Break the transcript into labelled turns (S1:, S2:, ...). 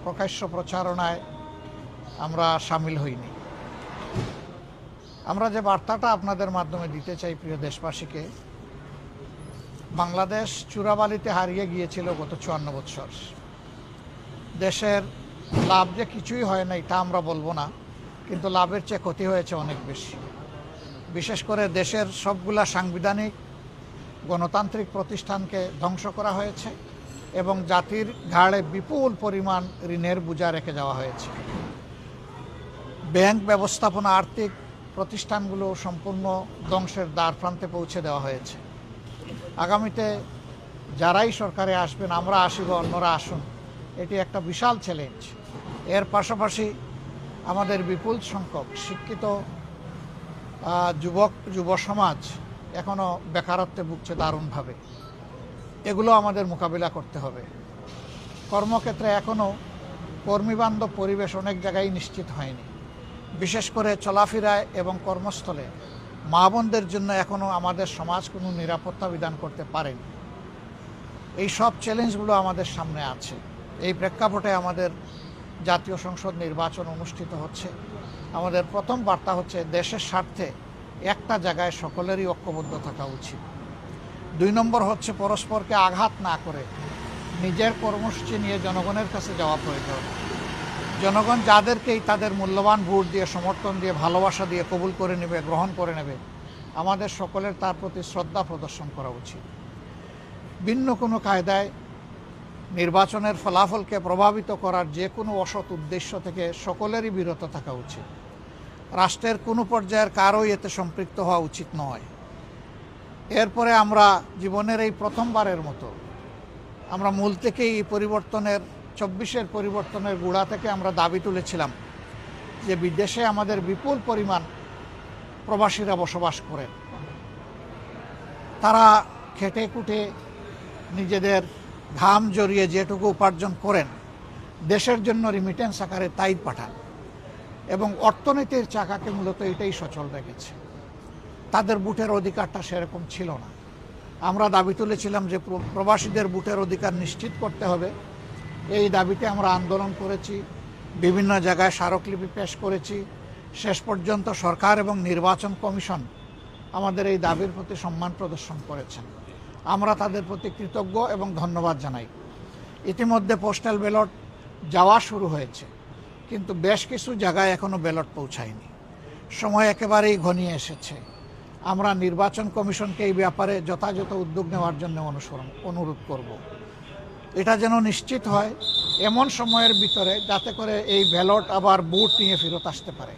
S1: প্রকাশ্য প্রচারণায় আমরা সামিল হইনি। আমরা যে বার্তাটা আপনাদের মাধ্যমে দিতে চাই প্রিয় দেশবাসীকে, বাংলাদেশ চূড়াবালিতে হারিয়ে গিয়েছিল গত 54 বছর। দেশের লাভ যে কিছুই হয় না এটা আমরা বলবো না, কিন্তু লাভের চেয়ে ক্ষতি হয়েছে অনেক বেশি। বিশেষ করে দেশের সবগুলা সাংবিধানিক গণতান্ত্রিক প্রতিষ্ঠানকে ধ্বংস করা হয়েছে এবং জাতির ঘাড়ে বিপুল পরিমাণ ঋণের বোঝা রেখে যাওয়া হয়েছে। ব্যাংক ব্যবস্থাপনা, আর্থিক প্রতিষ্ঠানগুলো সম্পূর্ণ ধ্বংসের দ্বার প্রান্তে পৌঁছে দেওয়া হয়েছে। আগামীতে যারাই সরকারে আসবেন, আমরা আসি বা অন্যরা আসুন, এটি একটা বিশাল চ্যালেঞ্জ। এর পাশাপাশি আমাদের বিপুল সংখ্যক শিক্ষিত যুব সমাজ এখনও বেকারত্বে ভুগছে দারুণভাবে। এগুলো আমাদের মোকাবিলা করতে হবে। কর্মক্ষেত্রে এখনও কর্মীবান্ধব পরিবেশ অনেক জায়গায় নিশ্চিত হয়নি। বিশেষ করে চলাফেরায় এবং কর্মস্থলে মা বোনদের জন্য এখনও আমাদের সমাজ কোনো নিরাপত্তা বিধান করতে পারেনি। এই সব চ্যালেঞ্জগুলো আমাদের সামনে আছে। এই প্রেক্ষাপটে আমাদের জাতীয় সংসদ নির্বাচন অনুষ্ঠিত হচ্ছে। আমাদের প্রথম বার্তা হচ্ছে দেশের স্বার্থে একটা জায়গায় সকলেরই ঐক্যবদ্ধ থাকা উচিত। 2 নম্বর হচ্ছে পরস্পরকে আঘাত না করে নিজের কর্মসূচি নিয়ে জনগণের কাছে যাওয়া প্রয়োজন। জনগণ যাদেরকেই তাদের মূল্যবান ভোট দিয়ে, সমর্থন দিয়ে, ভালোবাসা দিয়ে কবুল করে নেবে, গ্রহণ করে নেবে, আমাদের সকলের তার প্রতি শ্রদ্ধা প্রদর্শন করা উচিত। ভিন্ন কোনো কায়দায় নির্বাচনের ফলাফলকে প্রভাবিত করার যে কোনো অসৎ উদ্দেশ্য থেকে সকলেরই বিরত থাকা উচিত। রাষ্ট্রের কোনো পর্যায়ের কারোই এতে সম্পৃক্ত হওয়া উচিত নয়। এরপরে আমরা জীবনের এই প্রথমবারের মতো আমরা মূল থেকেই এই পরিবর্তনের 24-এর পরিবর্তনের গোড়া থেকে আমরা দাবি তুলেছিলাম যে বিদেশে আমাদের বিপুল পরিমাণ প্রবাসীরা বসবাস করেন। তারা খেটে খুঁটে নিজেদের ঘাম জড়িয়ে যেটুকু উপার্জন করেন দেশের জন্য রিমিটেন্স আকারে তাই পাঠান এবং অর্থনীতির চাকাকে মূলত এটাই সচল রেখেছে। তাদের ভোটের অধিকারটা সেরকম ছিল না। আমরা দাবি তুলেছিলাম যে প্রবাসীদের ভোটের অধিকার নিশ্চিত করতে হবে। এই দাবিতে আমরা আন্দোলন করেছি, বিভিন্ন জায়গায় স্মারকলিপি পেশ করেছি। শেষ পর্যন্ত সরকার এবং নির্বাচন কমিশন আমাদের এই দাবির প্রতি সম্মান প্রদর্শন করেছেন। আমরা তাদের প্রতি কৃতজ্ঞ এবং ধন্যবাদ জানাই। ইতিমধ্যে পোস্টাল ব্যালট যাওয়া শুরু হয়েছে, কিন্তু বেশ কিছু জায়গায় এখনও ব্যালট পৌঁছায়নি। সময় একেবারেই ঘনিয়ে এসেছে। আমরা নির্বাচন কমিশনকে এই ব্যাপারে যথাযথ উদ্যোগ নেওয়ার জন্য অনুরোধ করব। এটা যেন নিশ্চিত হয় এমন সময়ের ভিতরে যাতে করে এই ব্যালট আবার বুট নিয়ে ফেরত আসতে পারে।